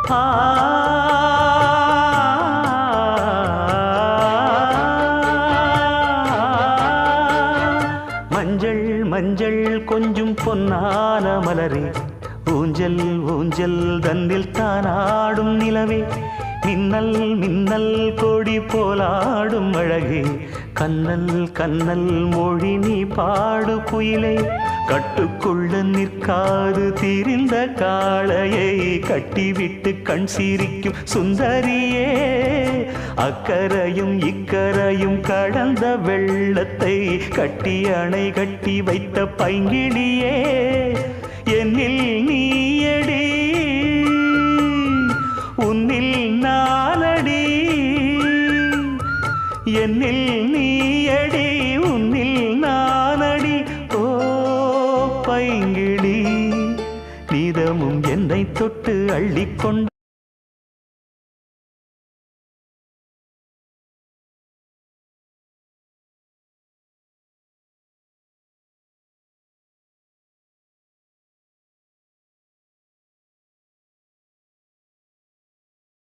ஆ மஞ்சள் மஞ்சள் கொஞ்சம் பொன்னான மலரே, ஊஞ்சல் ஊஞ்சல் தன்னில் தானாடும் நிலவே, மின்னல் மின்னல் கொடி போலாடும் அழகே, கண்ணல் கண்ணல் மொழி நீ பாடு குயிலே, கட்டுக்குள்ள நிற்காது திரிந்த காளையை கட்டிவிட்டு கண் சிரிக்கும் சுந்தரியே, அக்கரையும் இக்கரையும் கடந்த வெள்ளத்தை கட்டி அணை கட்டி வைத்த பைங்கிளியே, என்னில் நீயடி உன்னில் நானடி, என்னில் நீயடி உன்னில் நானடி. ஓ பைங்கிளி, நீதமும் என்னை தொட்டு அள்ளிக்கொண்டு